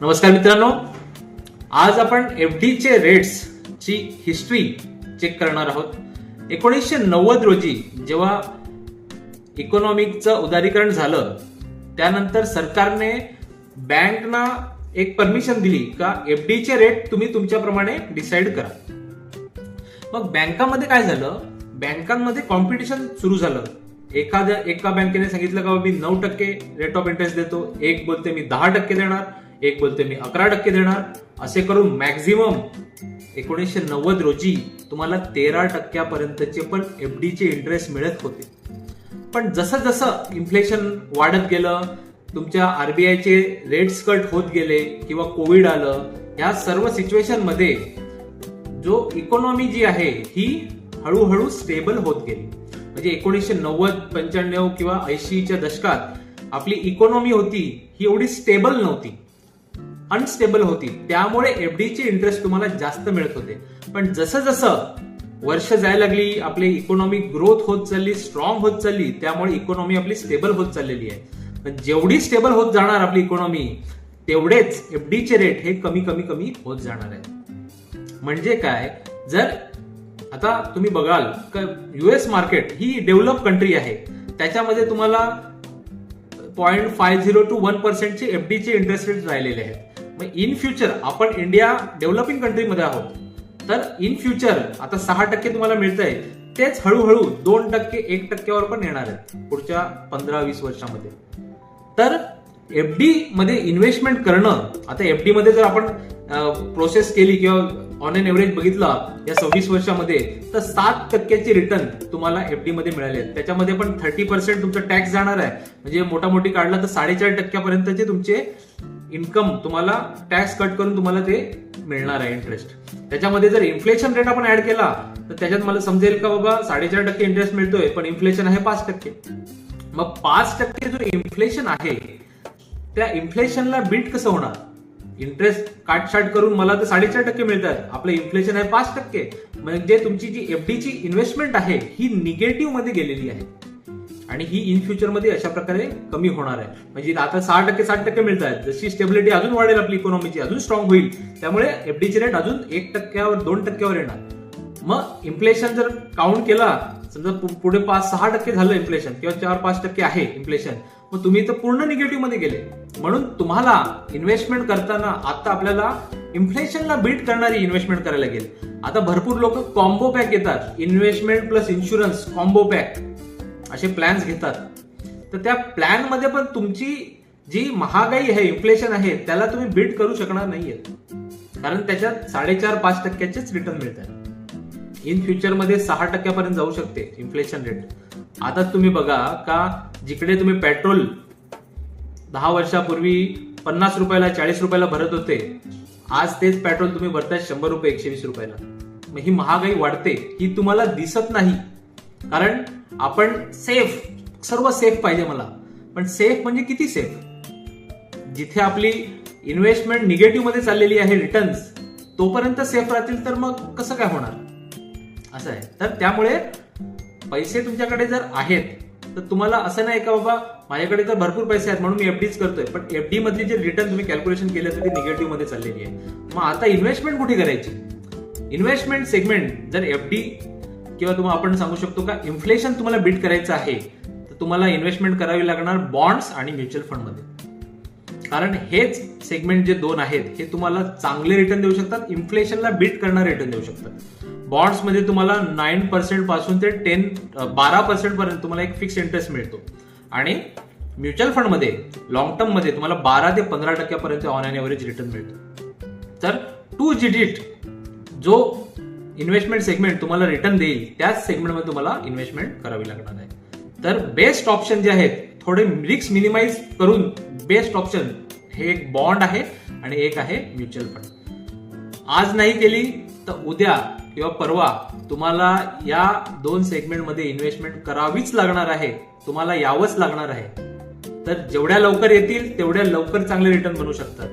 नमस्कार मित्रांनो, आज आपण एफडीचे रेट्स ची हिस्ट्री चेक करणार आहोत. 1990 रोजी जेव्हा इकॉनॉमिकचं उदारीकरण झालं त्यानंतर सरकारने बँकना एक परमिशन दिली का एफडीचे रेट तुम्ही तुमच्याप्रमाणे डिसाईड करा. मग बँकांमध्ये काय झालं, बँकांमध्ये कॉम्पिटिशन सुरू झालं. एका बँकेने सांगितलं का मी 9% रेट ऑफ इंटरेस्ट देतो, एक बोलते मी 10% देणार, एक बोलते मी 11% देणार. असे करून मॅक्झिमम 1990 रोजी तुम्हाला 13% पर्यंतचे पण एफडीचे इंटरेस्ट मिळत होते. पण जसं जसं इन्फ्लेशन वाढत गेलं, तुमच्या आरबीआयचे रेट्स कट होत गेले किंवा कोविड आलं, या सर्व सिच्युएशन मध्ये जो इकॉनॉमी जी आहे ही हळूहळू स्टेबल होत गेली. म्हणजे 1990, 95 किंवा 80च्या दशकात आपली इकॉनॉमी होती ही एवढी स्टेबल नव्हती, अनस्टेबल होती. त्यामुळे एफडीचे इंटरेस्ट तुम्हाला जास्त मिळत होते. पण जसं जसं वर्ष जायला लागली, आपली इकॉनॉमी ग्रोथ होत चालली, स्ट्रॉंग होत चालली, त्यामुळे इकॉनॉमी आपली स्टेबल होत चाललेली आहे. पण जेवढी स्टेबल होत जाणार आपली इकॉनॉमी, तेवढेच एफडीचे रेट हे कमी कमी कमी होत जाणार आहेत. म्हणजे काय, जर आता तुम्ही बघाल युएस मार्केट ही डेव्हलप कंट्री आहे, त्याच्यामध्ये तुम्हाला 0.50 to 1% चे एफडीचे इंटरेस्ट रेट राहिलेले आहेत. मग इन फ्युचर आपण इंडिया डेव्हलपिंग कंट्रीमध्ये आहोत, तर इन फ्युचर आता 6% तुम्हाला मिळत आहे, तेच हळूहळू 2%, 1%वर पण येणार आहेत पुढच्या 15-20 वर्षामध्ये. तर एफडी मध्ये इन्व्हेस्टमेंट करणं, आता एफडी मध्ये जर आपण प्रोसेस केली किंवा ऑन एन एव्हरेज बघितला या 26 वर्षामध्ये, तर 7% रिटर्न तुम्हाला एफडी मध्ये मिळाले. त्याच्यामध्ये पण 30% तुमचा टॅक्स जाणार आहे. म्हणजे मोठी काढला तर 4.5% पर्यंतचे तुमचे इन्कम तुम्हाला टॅक्स कट करून तुम्हाला ते मिळणार आहे इंटरेस्ट. त्याच्यामध्ये जर इन्फ्लेशन रेट आपण ऍड केला तर त्याच्यात मला समजेल का बाबा 4.5% इंटरेस्ट मिळतोय, पण इन्फ्लेशन आहे 5%. मग 5% जो इन्फ्लेशन आहे, त्या इन्फ्लेशनला बीट कसं होणार? इंटरेस्ट काटछाट करून मला तर 4.5% मिळतात, आपलं इन्फ्लेशन आहे 5%. म्हणजे तुमची जी एफडीची इन्व्हेस्टमेंट आहे ही निगेटिव्ह मध्ये गेलेली आहे आणि ही इन फ्युचर मध्ये अशा प्रकारे कमी होणार आहे. म्हणजे आता 6%, 7% मिळत आहेत. जशी स्टेबिलिटी अजून वाढेल, आपली इकॉनॉमीची अजून स्ट्रॉंग होईल, त्यामुळे एफडीचे रेट अजून 1%, 2%वर येणार. मग इन्फ्लेशन जर काउंट केला, समजा पुढे 5-6% झालं इन्फ्लेशन किंवा 4-5% आहे इन्फ्लेशन, मग तुम्ही तर पूर्ण निगेटिव्ह मध्ये गेले. म्हणून तुम्हाला इन्व्हेस्टमेंट करताना आता आपल्याला इन्फ्लेशनला बीट करणारी इन्व्हेस्टमेंट करायला लागेल. आता भरपूर लोक कॉम्बो पॅक घेतात, investment plus insurance combo pack असे प्लॅन्स घेतात. तर त्या प्लॅन मध्ये पण तुमची जी महागाई आहे, इन्फ्लेशन आहे, त्याला तुम्ही बीट करू शकणार नाहीये, कारण त्याच्यात 4.5-5%चेच रिटर्न मिळतात. इन फ्युचर मध्ये 6% पर्यंत जाऊ शकते इन्फ्लेशन रेट. आता तुम्ही बघा का जिकडे तुम्ही पेट्रोल 10 वर्षापूर्वी 50 रुपयाला, 40 रुपयाला भरत होते, आज तेच पेट्रोल तुम्ही भरताय 100 रुपये, 120 रुपयाला. मग ही महागाई वाढते, ही तुम्हाला दिसत नाही, कारण आपण सेफ, सर्व सेफ पाहिजे मला. पण सेफ म्हणजे किती सेफ? जिथे आपली इन्व्हेस्टमेंट निगेटिव्ह मध्ये चाललेली आहे, रिटर्न्स तोपर्यंत सेफ राहतील, तर मग कसं काय होणार? असं आहे. तर त्यामुळे पैसे तुमच्याकडे जर आहेत तर तुम्हाला असं नाही का बाबा माझ्याकडे तर भरपूर पैसे आहेत म्हणून मी एफडीच करतोय, पण एफडी मधली जे रिटर्न तुम्ही कॅल्क्युलेशन केलं तर ती निगेटिव्ह मध्ये चाललेली आहे. मग आता इन्व्हेस्टमेंट कुठे करायची? इन्व्हेस्टमेंट सेगमेंट जर एफडी किंवा तुम्हाला आपण सांगू शकतो का इन्फ्लेशन तुम्हाला बीट करायचं आहे, तर तुम्हाला इन्व्हेस्टमेंट करावी लागणार बॉन्ड्स आणि म्युच्युअल फंड मध्ये. कारण हेच सेगमेंट जे दोन आहेत हे तुम्हाला चांगले रिटर्न देऊ शकतात, इन्फ्लेशनला बीट करणारे रिटर्न देऊ शकतात. बॉन्ड्स मध्ये तुम्हाला 9% पासून ते 12% पर्यंत तुम्हाला एक फिक्स इंटरेस्ट मिळतो, आणि म्युच्युअल फंड मध्ये लॉंग टर्म मध्ये तुम्हाला 12 ते 15% पर्यंत ऑन एन एव्हरेज रिटर्न मिळतो. तर 2 डिजिट जो इन्व्हेस्टमेंट सेगमेंट तुम्हाला रिटर्न देईल, त्याच सेगमेंटमध्ये तुम्हाला इन्व्हेस्टमेंट करावी लागणार आहे. तर बेस्ट ऑप्शन जे आहेत, थोडे रिस्क मिनिमाइज करून बेस्ट ऑप्शन हे एक बॉन्ड आहे आणि एक आहे म्युच्युअल फंड. आज नाही केली तर उद्या किंवा परवा तुम्हाला या 2 सेगमेंटमध्ये इन्व्हेस्टमेंट करावीच लागणार आहे, तुम्हाला यावंच लागणार आहे. तर जेवढ्या लवकर येतील तेवढ्या लवकर चांगले रिटर्न बनू शकतात.